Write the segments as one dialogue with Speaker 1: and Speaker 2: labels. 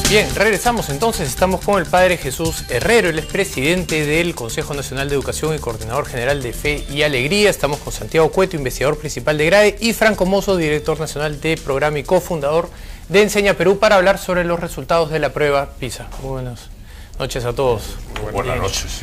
Speaker 1: Bien, regresamos entonces, estamos con el padre Jesús Herrero, él es presidente del Consejo Nacional de Educación y coordinador general de Fe y Alegría. Estamos con Santiago Cueto, investigador principal de GRAE, y Franco Mozo, director nacional de programa y cofundador de Enseña Perú, para hablar sobre los resultados de la prueba PISA. Muy buenas noches a todos.
Speaker 2: Buenas noches.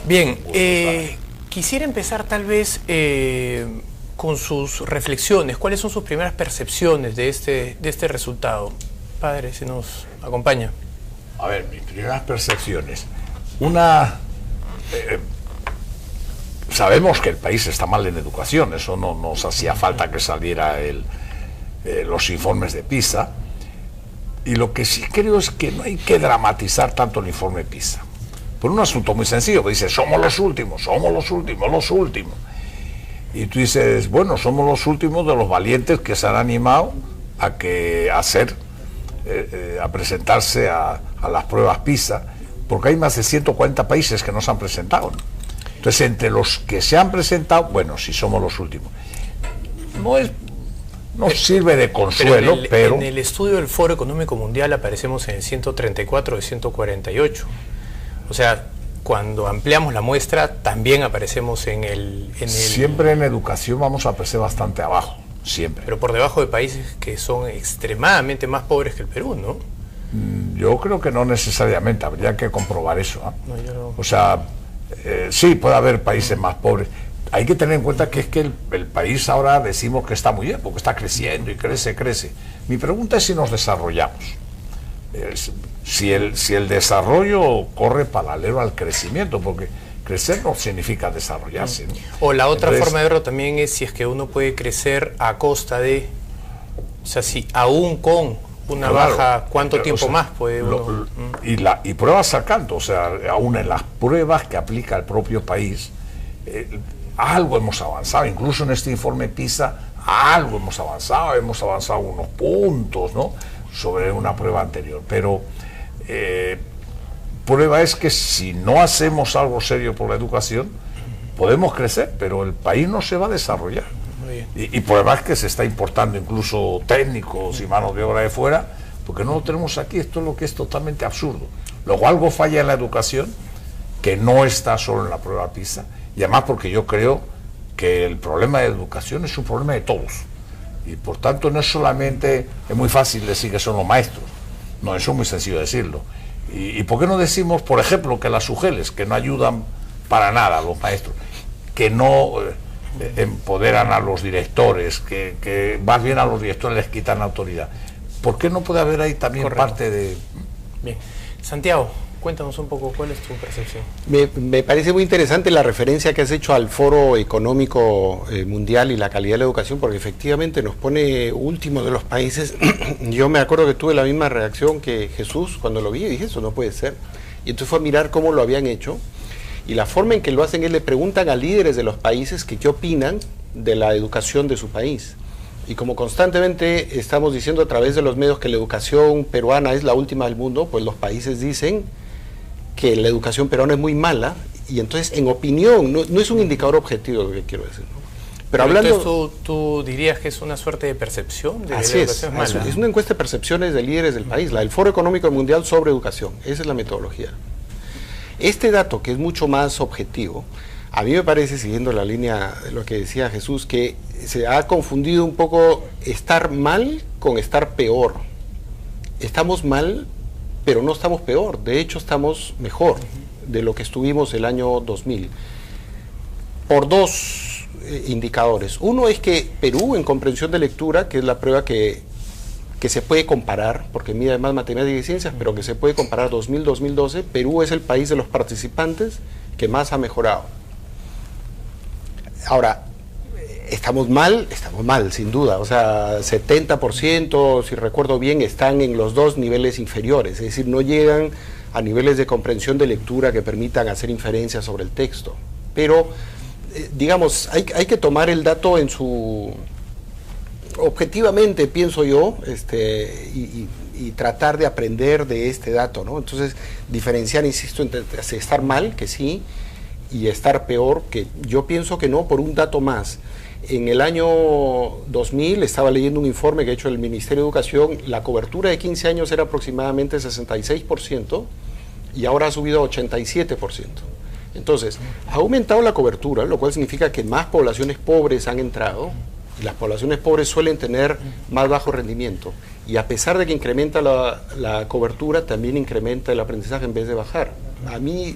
Speaker 1: Bien, quisiera empezar tal vez con sus reflexiones. ¿Cuáles son sus primeras percepciones de este resultado? Padre, si nos acompaña.
Speaker 2: A ver, mis primeras percepciones. Sabemos que el país está mal en educación, eso no nos hacía falta que saliera los informes de PISA. Y lo que sí creo es que no hay que dramatizar tanto el informe PISA. Por un asunto muy sencillo, que dice, somos los últimos, los últimos. Y tú dices, bueno, somos los últimos de los valientes que se han animado a presentarse a las pruebas PISA, porque hay más de 140 países que no se han presentado. Entonces, entre los que se han presentado, bueno, si somos los últimos. No sirve de consuelo, pero...
Speaker 1: En el estudio del Foro Económico Mundial aparecemos en el 134 de 148. O sea, cuando ampliamos la muestra, también aparecemos en el...
Speaker 2: Siempre en educación vamos a aparecer bastante abajo. Siempre.
Speaker 1: Pero por debajo de países que son extremadamente más pobres que el Perú, ¿no?
Speaker 2: Yo creo que no necesariamente, habría que comprobar eso, ¿eh?
Speaker 1: No, yo no...
Speaker 2: O sea, sí, puede haber países más pobres. Hay que tener en cuenta que es que el país ahora decimos que está muy bien, porque está creciendo y crece. Mi pregunta es si nos desarrollamos. Si el desarrollo corre paralelo al crecimiento, porque crecer no significa desarrollarse, ¿no?
Speaker 1: O la otra forma de verlo también es si es que uno puede crecer a costa de, o sea, si aún con una baja, ¿cuánto tiempo más puede uno?
Speaker 2: Y pruebas sacando, o sea, aún en las pruebas que aplica el propio país, algo hemos avanzado, incluso en este informe PISA, algo hemos avanzado unos puntos, ¿no?, sobre una prueba anterior, pero prueba es que si no hacemos algo serio por la educación, podemos crecer, pero el país no se va a desarrollar. Y prueba es que se está importando incluso técnicos y manos de obra de fuera, porque no lo tenemos aquí. Esto es lo que es totalmente absurdo. Luego algo falla en la educación, que no está solo en la prueba PISA, y además porque yo creo que el problema de educación es un problema de todos. Y por tanto no es solamente, es muy fácil decir que son los maestros, no, eso es muy sencillo decirlo. ¿Y por qué no decimos, por ejemplo, que las UGELes, que no ayudan para nada a los maestros, que no empoderan a los directores, que más bien a los directores les quitan autoridad? ¿Por qué no puede haber ahí también parte de...?
Speaker 1: Bien. Santiago, cuéntanos un poco cuál es tu percepción.
Speaker 3: Me parece muy interesante la referencia que has hecho al Foro Económico Mundial y la calidad de la educación, porque efectivamente nos pone último de los países. Yo me acuerdo que tuve la misma reacción que Jesús cuando lo vi y dije, eso no puede ser. Y entonces fue a mirar cómo lo habían hecho, y la forma en que lo hacen es le preguntan a líderes de los países que qué opinan de la educación de su país. Y como constantemente estamos diciendo a través de los medios que la educación peruana es la última del mundo, pues los países dicen que la educación peruana es muy mala, y entonces en opinión, no es un indicador objetivo lo que quiero decir, ¿no? Pero hablando...
Speaker 1: Entonces tú dirías que es una suerte de percepción de
Speaker 3: así
Speaker 1: la educación
Speaker 3: es
Speaker 1: mala.
Speaker 3: Es una encuesta de percepciones de líderes del país, la del Foro Económico Mundial sobre educación, esa es la metodología. Este dato, que es mucho más objetivo, a mí me parece, siguiendo la línea de lo que decía Jesús, que se ha confundido un poco estar mal con estar peor. Estamos mal, pero no estamos peor, de hecho estamos mejor de lo que estuvimos el año 2000, por dos indicadores. Uno es que Perú, en comprensión de lectura, que es la prueba que se puede comparar, porque mide además matemáticas y ciencias, pero que se puede comparar 2000-2012, Perú es el país de los participantes que más ha mejorado. Ahora, estamos mal, sin duda, o sea, 70%, si recuerdo bien, están en los dos niveles inferiores, es decir, no llegan a niveles de comprensión de lectura que permitan hacer inferencias sobre el texto. Pero, digamos, hay que tomar el dato en su... objetivamente, pienso yo, y tratar de aprender de este dato, ¿no? Entonces, diferenciar, insisto, entre estar mal, que sí, y estar peor, que yo pienso que no, por un dato más. En el año 2000 estaba leyendo un informe que ha hecho el Ministerio de Educación, la cobertura de 15 años era aproximadamente 66% y ahora ha subido a 87%. Entonces, ha aumentado la cobertura, lo cual significa que más poblaciones pobres han entrado, y las poblaciones pobres suelen tener más bajo rendimiento. Y a pesar de que incrementa la cobertura, también incrementa el aprendizaje en vez de bajar. A mí,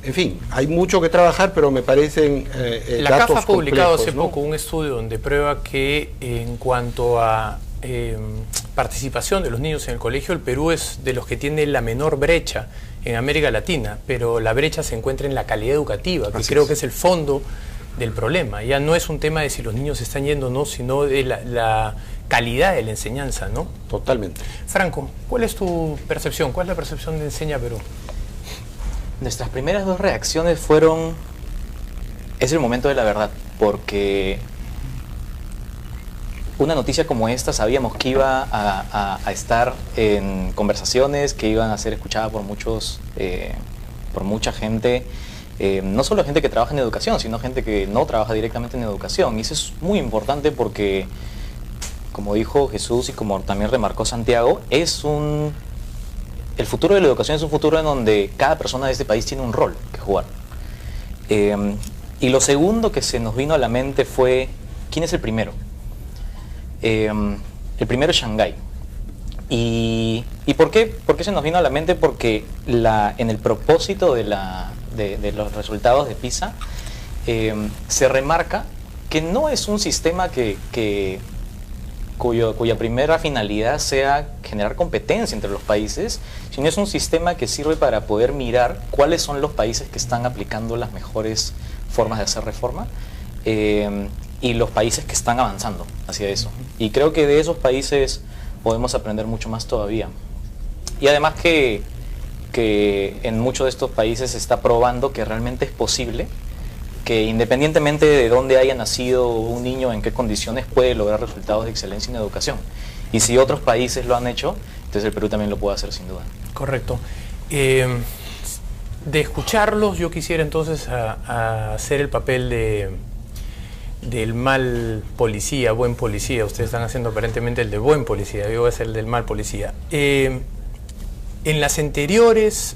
Speaker 3: en fin, hay mucho que trabajar, pero me parecen
Speaker 1: la
Speaker 3: datos
Speaker 1: CAF ha publicado
Speaker 3: complejos,
Speaker 1: hace poco un estudio donde prueba que en cuanto a participación de los niños en el colegio, el Perú es de los que tiene la menor brecha en América Latina, pero la brecha se encuentra en la calidad educativa, que creo que es el fondo del problema. Ya no es un tema de si los niños están yendo o no, sino de la calidad de la enseñanza, ¿no?
Speaker 3: Totalmente.
Speaker 1: Franco, ¿cuál es tu percepción? ¿Cuál es la percepción de Enseña Perú?
Speaker 4: Nuestras primeras dos reacciones fueron: es el momento de la verdad, porque una noticia como esta sabíamos que iba a estar en conversaciones, que iban a ser escuchadas por mucha gente, no solo gente que trabaja en educación, sino gente que no trabaja directamente en educación. Y eso es muy importante porque, como dijo Jesús y como también remarcó Santiago, el futuro de la educación es un futuro en donde cada persona de este país tiene un rol que jugar. Y lo segundo que se nos vino a la mente fue: ¿quién es el primero? El primero es Shanghái. ¿Y por qué? ¿Por qué se nos vino a la mente? Porque en el propósito de los resultados de PISA se remarca que no es un sistema cuya primera finalidad sea generar competencia entre los países, sino es un sistema que sirve para poder mirar cuáles son los países que están aplicando las mejores formas de hacer reforma y los países que están avanzando hacia eso. Y creo que de esos países podemos aprender mucho más todavía. Y además que en muchos de estos países se está probando que realmente es posible que, independientemente de dónde haya nacido un niño, en qué condiciones, puede lograr resultados de excelencia en educación. Y si otros países lo han hecho, entonces el Perú también lo puede hacer sin duda.
Speaker 1: Correcto. De escucharlos, yo quisiera entonces hacer el papel del mal policía, buen policía. Ustedes están haciendo aparentemente el de buen policía, yo voy a hacer el del mal policía. En las anteriores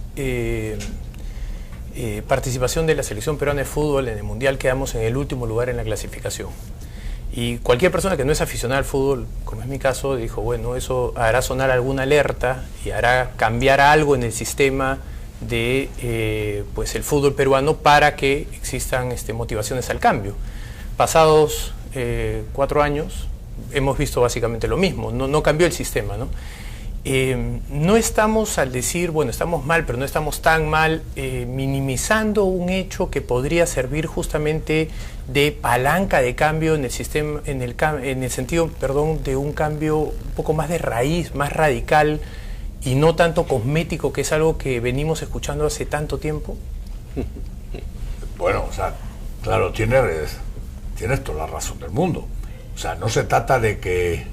Speaker 1: participación de la selección peruana de fútbol en el Mundial, quedamos en el último lugar en la clasificación. Y cualquier persona que no es aficionada al fútbol, como es mi caso, dijo, bueno, eso hará sonar alguna alerta y hará cambiar algo en el sistema de pues el fútbol peruano para que existan motivaciones al cambio. Pasados 4 años hemos visto básicamente lo mismo, no cambió el sistema, ¿no? No estamos, al decir, bueno, estamos mal, pero no estamos tan mal, minimizando un hecho que podría servir justamente de palanca de cambio en el sistema, en el sentido, perdón, de un cambio un poco más de raíz, más radical y no tanto cosmético, que es algo que venimos escuchando hace tanto tiempo.
Speaker 2: Bueno, o sea, claro, tienes toda la razón del mundo. O sea, no se trata de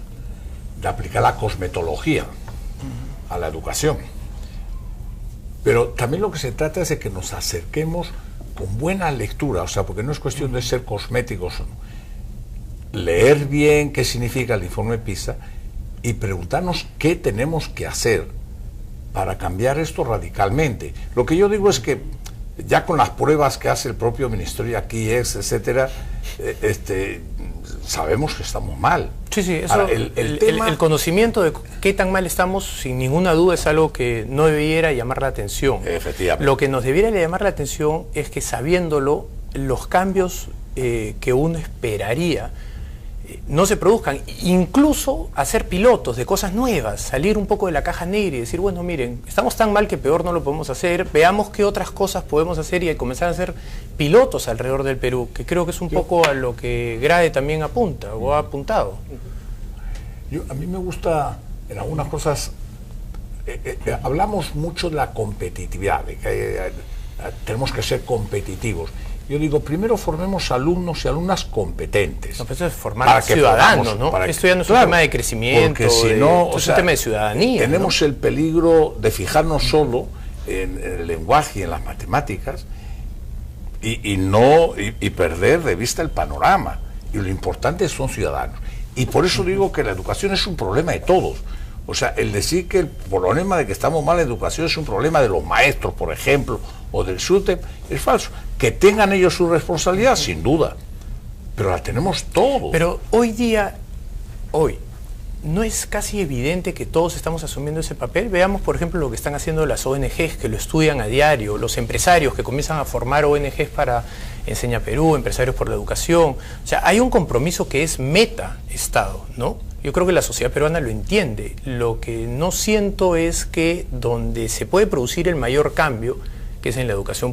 Speaker 2: aplicar la cosmetología a la educación, pero también lo que se trata es de que nos acerquemos con buena lectura, o sea, porque no es cuestión de ser cosméticos o no. Leer bien qué significa el informe PISA y preguntarnos qué tenemos que hacer para cambiar esto radicalmente. Lo que yo digo es que ya con las pruebas que hace el propio Ministerio aquí, etcétera, sabemos que estamos mal.
Speaker 1: Sí, sí, eso, ahora, el conocimiento de qué tan mal estamos, sin ninguna duda, es algo que no debiera llamar la atención.
Speaker 2: Efectivamente.
Speaker 1: Lo que nos debiera llamar la atención es que, sabiéndolo, los cambios que uno esperaría no se produzcan. Incluso hacer pilotos de cosas nuevas, salir un poco de la caja negra y decir, bueno, miren, estamos tan mal que peor no lo podemos hacer, veamos qué otras cosas podemos hacer y comenzar a hacer pilotos alrededor del Perú, que creo que es un poco a lo que Grade también apunta o ha apuntado.
Speaker 2: A mí me gusta en algunas cosas, hablamos mucho de la competitividad, de que tenemos que ser competitivos. Yo digo, primero formemos alumnos y alumnas competentes.
Speaker 1: No, pero eso es formar ciudadanos, ¿no? Esto ya no es un tema de crecimiento,
Speaker 2: si no,
Speaker 1: es un tema de ciudadanía.
Speaker 2: Tenemos el peligro de fijarnos solo en el lenguaje y en las matemáticas y perder de vista el panorama. y lo importante son ciudadanos. Y por eso digo que la educación es un problema de todos. O sea, el decir que el problema de que estamos mal en educación es un problema de los maestros, por ejemplo, o del SUTEP, es falso. Que tengan ellos su responsabilidad, sin duda, pero la tenemos todos.
Speaker 1: Pero hoy día, ¿no es casi evidente que todos estamos asumiendo ese papel? Veamos, por ejemplo, lo que están haciendo las ONGs, que lo estudian a diario, los empresarios que comienzan a formar ONGs para Enseña Perú, Empresarios por la Educación. O sea, hay un compromiso que es meta-Estado, ¿no? Yo creo que la sociedad peruana lo entiende. Lo que no siento es que donde se puede producir el mayor cambio, que es en la educación